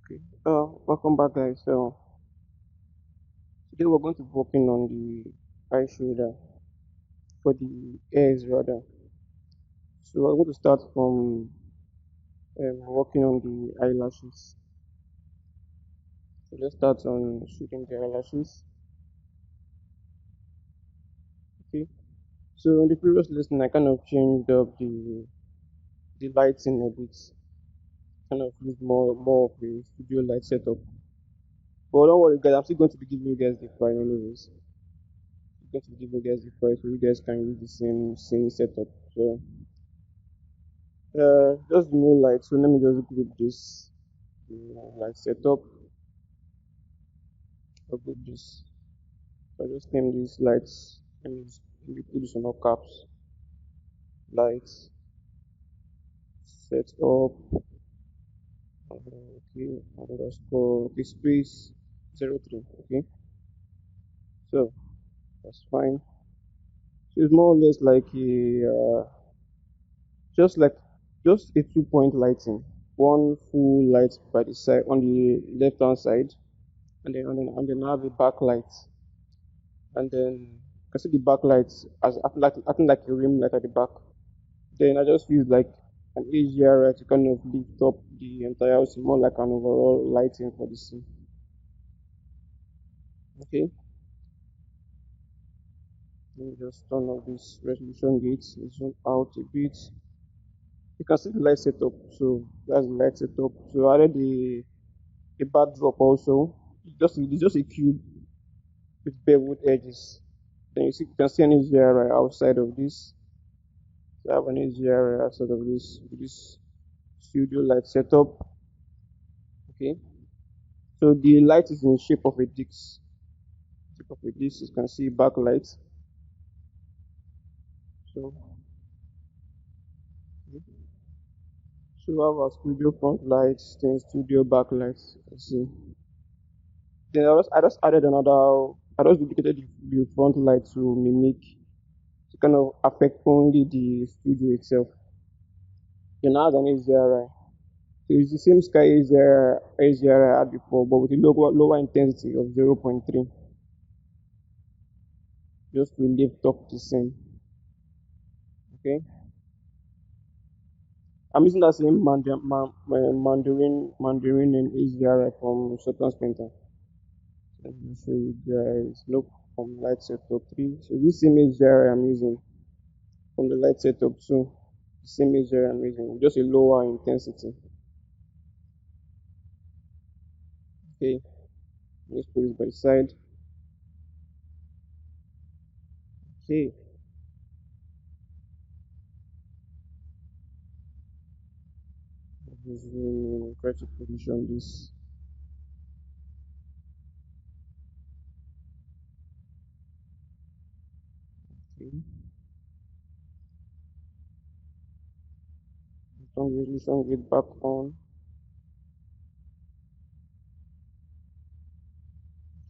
Okay. Welcome back, guys. So today we're going to be working on the eye shoulder for the ears, rather. So we're going to start from working on the eyelashes. So let's start on shooting the eyelashes. Okay. So in the previous lesson, I kind of changed up the lighting a bit. Kind of used more of a studio light setup. But don't worry, guys. I'm still going to be giving you guys the file, anyways. I'm going to be giving you guys the file so you guys can use the same setup. So just new light. So let me just group this light setup. I'll group this. I'll just name these lights. Let me put this on all caps. Lights setup. Okay, underscore okay, space 03. Okay, so that's fine. So it's more or less like a just like just a 2 point lighting. One full light by the side on the left hand side, and then I have a backlight. And then you can see the backlight as acting like a rim light at the back. Then I just use like an HDR to kind of lift up the entire house, more like an overall lighting for the scene. Okay, let me just turn off this resolution gate, zoom out a bit. You can see the light setup. So that's the light setup. So I added the backdrop also. It's just a cube with beveled edges. Then you can see an HDR outside of this. So I have an HDR outside of this studio light setup. Okay, so the light is in the shape of a disc. Shape of a disc. You can see backlight. So, so we have our studio front lights, then studio backlights. Let's see. Then I just added another. I just duplicated the front light to mimic to kind of affect only the studio itself. Then I add an HDRI. So it's the same sky HDRI I had before, but with a lower intensity of 0.3, just to lift up the same. Okay. I'm using that same Mandarin and HDRI from Sultan's Painter. Let me show you guys. Look from light setup 3. So this same HDRI I'm using from the light setup 2. The same HDRI I'm using, just a lower intensity. Okay, let's put it by the side. Okay, try to position this. Okay, resolution with back on.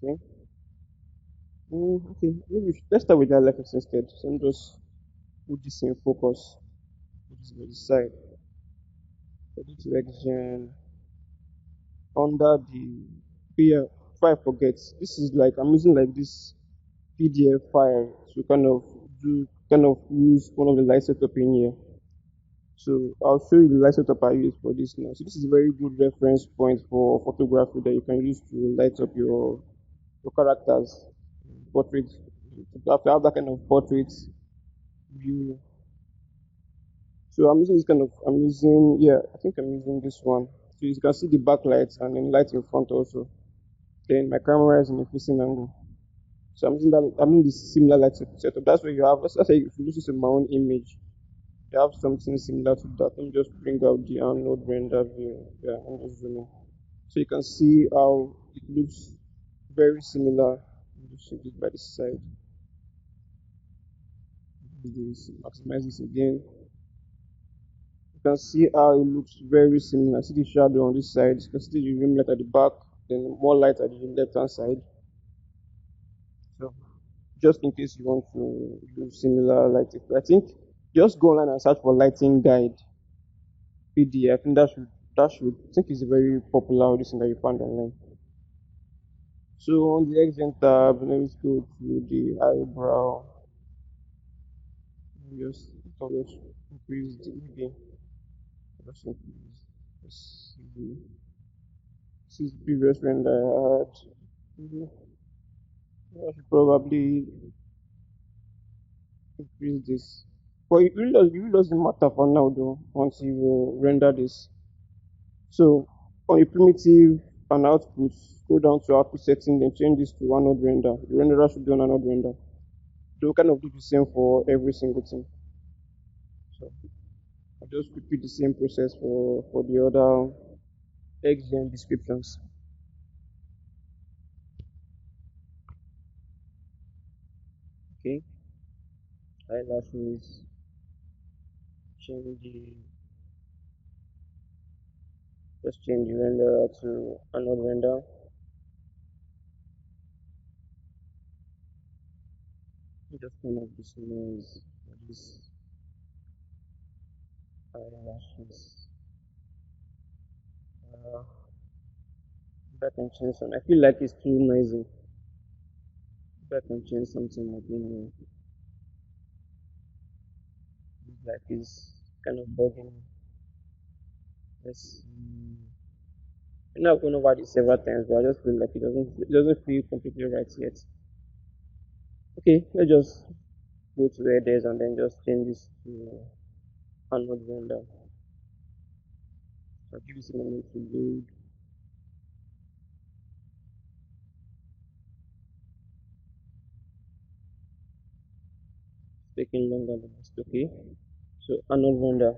Okay. Okay, let's start with the LFX instead. So I'm just put this in focus. Put this by the side. Put it to XGen under the yeah. Before I forget, this is like I'm using like this PDF file to kind of use one of the light setup in here. So I'll show you the light setup I use for this now. So this is a very good reference point for photography that you can use to light up your characters, portraits. You have to have that kind of portrait view. So I'm using, yeah, I think I'm using this one. So you can see the backlight and then light in front also. Then my camera is in a facing angle. So I'm in this similar light setup. That's where you have, let's say if you listen to my own image, you have something similar to that. Let me just bring out the Arnold render view. Yeah, I'm just zooming. So you can see how it looks very similar. Let me just shift it by the side. Maximize this again. You can see how it looks very similar. See the shadow on this side. You can see the rim light at the back, then more light at the left hand side. So just in case you want to do similar lighting, I think just go online and search for lighting guide PDF. I think That should I think is a very popular audition that you found online. So on the XGen tab, let's go to the eyebrow. Just just increase the maybe just increase. Let's see. This is the previous render I had. Mhm. I should probably increase this. But it really doesn't matter for now though, once you render this. So on your primitive and output, go down to output setting, then change this to Arnold render. The renderer should be on Arnold render. They'll kind of do the same for every single thing. So I'll just repeat the same process for the other XGen descriptions. Okay, eyelashes, change the just change the renderer to Arnold render. Just turn off this noise for this eyelashes. Uh, Back and change some. I feel like it's too noisy. Back and change something like like it's kind of bugging. Let's see. I know I've gone over this several times, but I just feel like it doesn't feel completely right yet. Okay, let's just go to where there's and then just change this to Arnold render. I'll give this a moment to load. It's taking longer than it's okay. So Arnold render.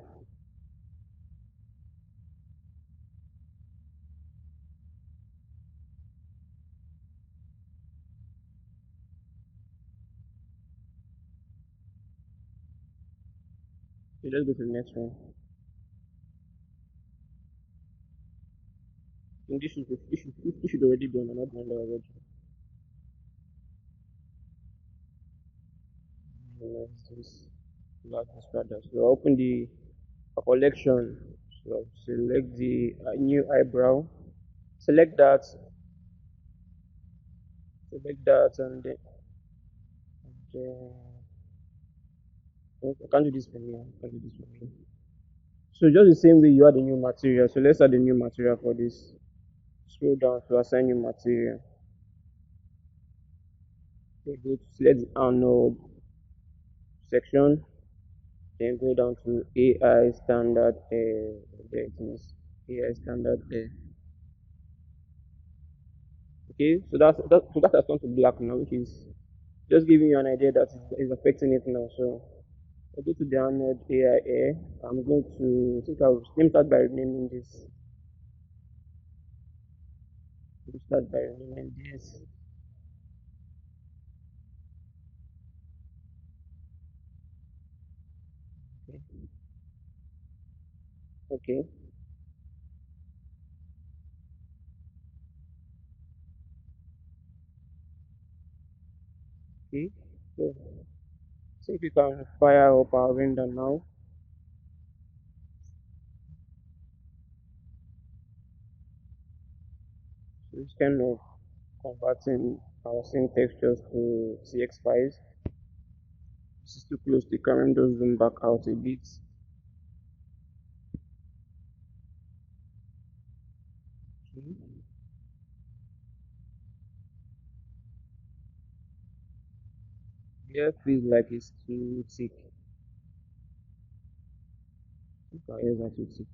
Okay, let's go to the next one. I think this should already be on Arnold render already. Let's just log this rather. So open the collection. So select the new eyebrow. Select that. Select that, and I can't do this for me. I can't do this for me. So just the same way you add a new material. So let's add a new material for this. Scroll down to assign new material. So go to select the Arnold section. Then go down to AI standard. There it is. AI standard. Okay. So that has turned to black now, which is just giving you an idea that is affecting it now. So I go to the Arnold AI Air. I'm going to I think I'll let me start by renaming this. Let me start by renaming this. Okay. Okay. Okay. So see if you can fire up our render now. So it's kind of converting our scene textures to CX files. This is too close to the camera. Just zoom back out a bit. Okay. Yeah, feels like it's too thick. Our ears are too thick.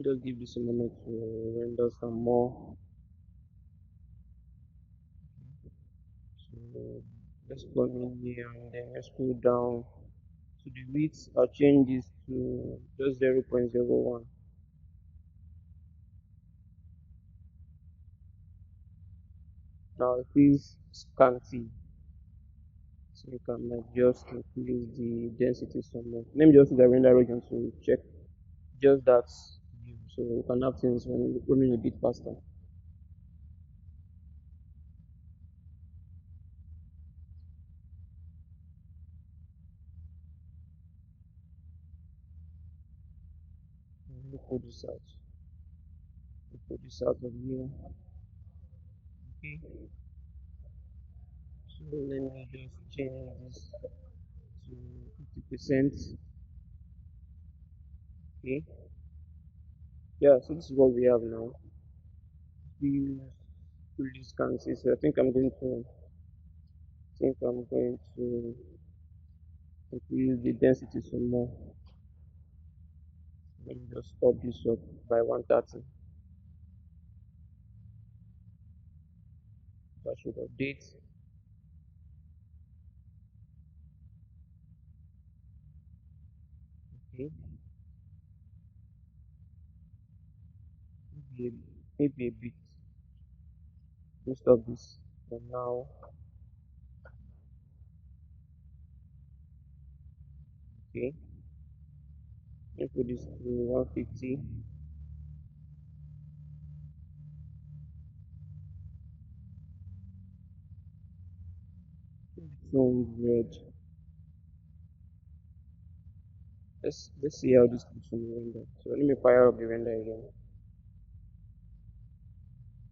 Just give this a moment to render some more. So let's come in here and then let's scroll down to the width. I'll change this to just 0.01. Now it feels scanty, so you can just increase the density some more. Let me just use the render region to check just that view, so we can have things running a bit faster. pull this out. Pull this out of here. Okay. So let me just change this to 50%. Okay. Yeah, so this is what we have now. We pull this can see. So I think I'm going to increase the density some more. Let me just up this up by 130. That should update. Okay. Maybe maybe a bit. Most of this for now. Okay. Let me put this to 150. Tone red. Let's see how this looks on the render. So let me fire up the render again.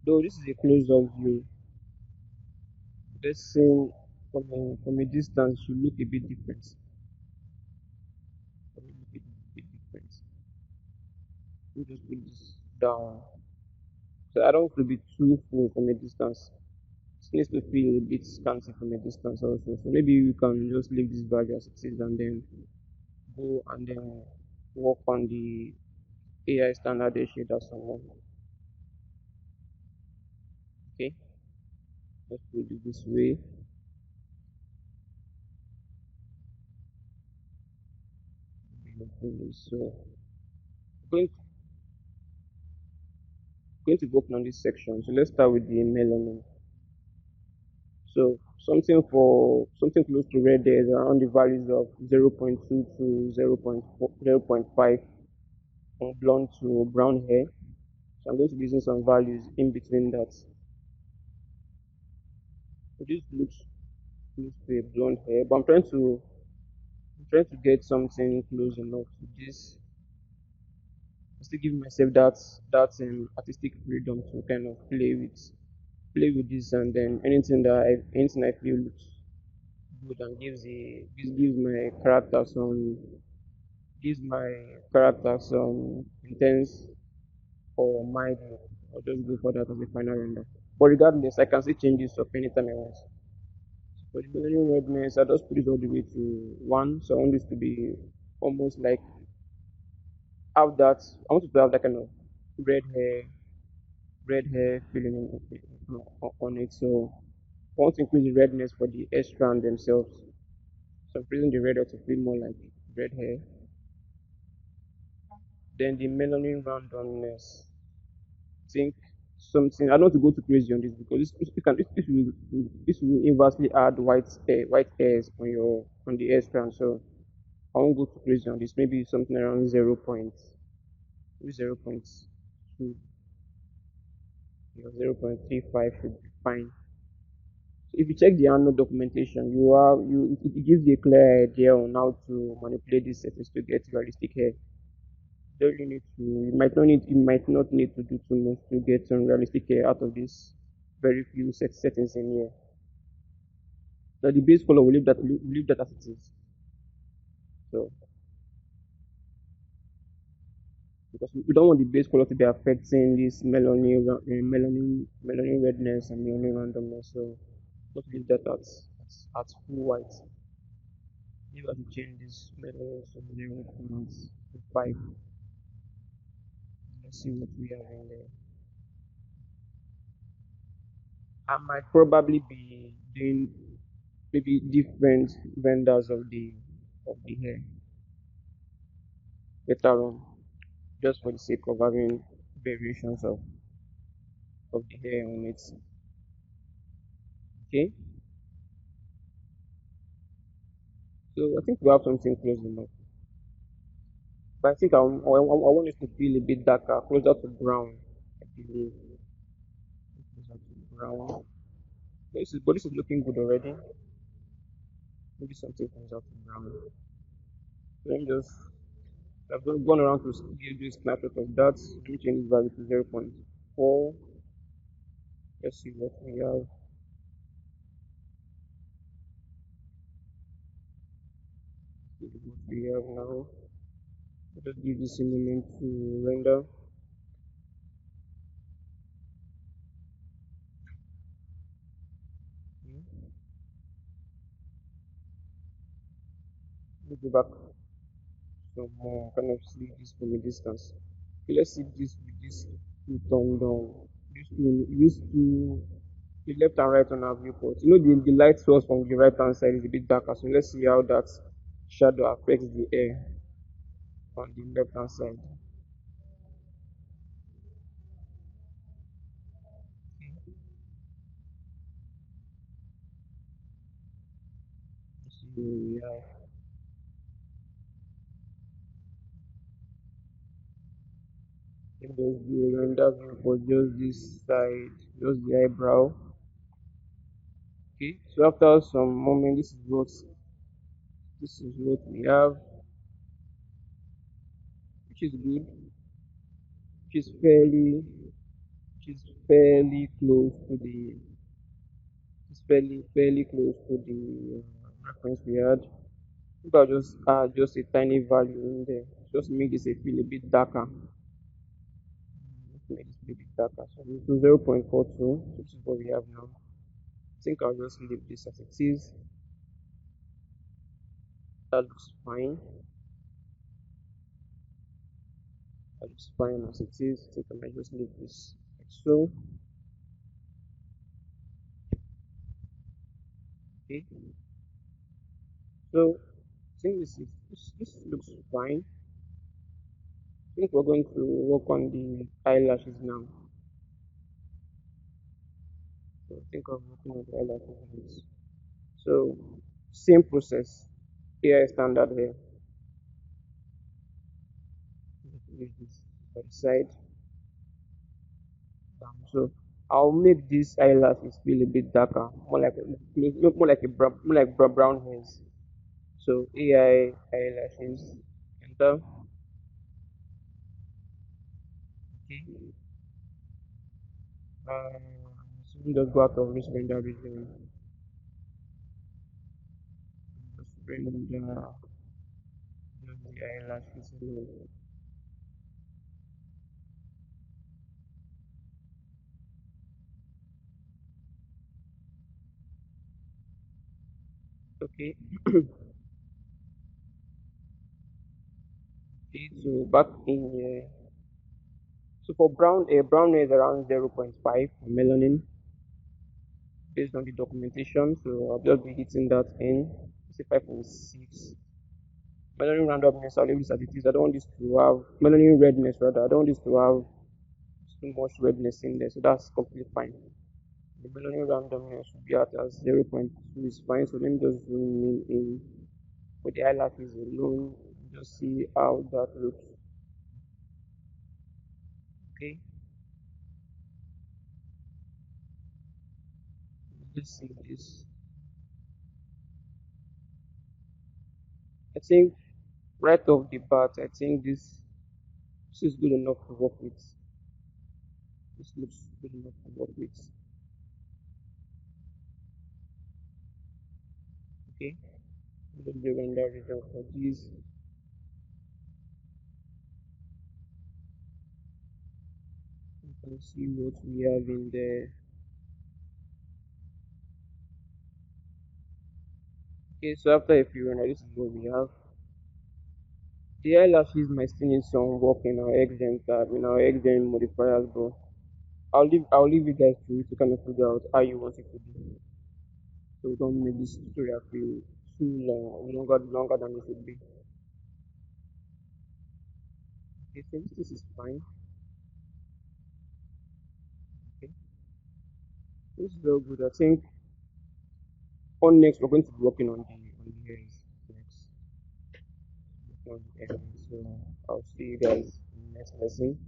Though this is a close-up view, this scene from a distance should look a bit different. Bit different. Let me just put this down. So I don't want to be too full from a distance. It needs to feel a bit scanty from a distance also. So maybe we can just leave this value as it is and then go and then work on the AI standard shader some more. Okay, let's put it this way. So going going to work on this section. So let's start with the melanin. So something close to red there is around the values of 0.2 to 0.4, 0.5 from blonde to brown hair. So I'm going to be using some values in between that. So this looks close to a blonde hair, but I'm trying to get something close enough to this. I'm still giving myself that artistic freedom to kind of play with this, and then anything I feel looks good and gives my character some intense or mild look. I'll just go for that as a final render. But regardless, I can still change this up anytime I want. For the melanin redness, I just put it all the way to 1. So I want this to be almost like have that. I want it to have that kind of red hair, red hair feeling on it. So I want to increase the redness for the hair strand themselves. So I'm increasing the red hair to feel more like red hair. Then the melanin randomness. I think something. I don't want to go too crazy on this because this will inversely add white hairs on the hair strand. So I won't go too crazy on this. Maybe something around 0.2, 0.35 should be fine. So if you check the Arnold documentation, it gives you a clear idea on how to manipulate these settings to get realistic hair. Don't really need to. You might not need to do too much to get some realistic hair out of this very few settings in here. Now the base color we leave that as it is. So because we don't want the base color to be affecting this melanin redness and melanin randomness. So just leave that at full white. You have to change this melanin to 0.5. Let's see what we have in there. I might probably be doing maybe different vendors of the hair later on, just for the sake of having variations of the hair on it. Okay, so I think we have something close enough. But I think I want it to feel a bit darker, closer to brown. I believe closer to brown. But this is looking good already. Maybe something comes out to brown. Let me just I've gone around to give you a snapshot of that. Let me change this value to 0.4. Let's see what we have. See what we have now. Just give this a moment to render. Let me go back some more, kind of see this from a distance. Okay, let's see this with this two turned on. Used to the left and right on our viewport. The light source from the right hand side is a bit darker, so let's see how that shadow affects the air on the left hand side. So yeah, let me just do a render view for just this side, just the eyebrow. Okay, so after some moment, this is what we have, which is good, which is fairly close to the it's fairly close to the reference we had. If I just add just a tiny value in there, just make this a feel a bit darker. Just make this feel a bit darker. So this is 0.42, which is what we have now. I think I'll just leave this as it is. That looks fine. That looks fine as it is. I think I might just leave this like so. Okay. So I think this looks fine. I think we're going to work on the eyelashes now. So I think I'm working on the eyelashes next. So same process. AI standard here. Use this by the side. So I'll make these eyelashes feel a bit darker, more like a brown hairs. So AI eyelashes. Enter. Okay. Um, so we just go out of this render region. Just render just the eyelashes alone. Okay. Okay. So back in here. So for brown is around 0.5 for melanin based on the documentation. So I'll just be hitting that in. Say 5.6. Melanin randomness, I'll leave this as it is. I don't want this to have melanin redness rather. I don't want this to have too much redness in there. So that's completely fine. The melanin randomness should be at as 0.2 is fine. So let me just zoom in for the eyelashes alone. Just see how that looks. Okay. Let's see this. I think right off the bat, I think this is good enough to work with. This looks good enough to work with. Okay. Just the render result for this. You can see what we have in there. Okay, so after a few render, this is what we have. The eyelashes might still need some work in our XGen tab, in our XGen modifiers, but I'll leave you guys to kind of figure out how you want it to be. So don't make this tutorial feel too longer than it should be. Okay, so this is fine. Okay, this is all good. I think on next we're going to be working on the hairs next. Working on the hairs. So I'll see you guys in the next lesson.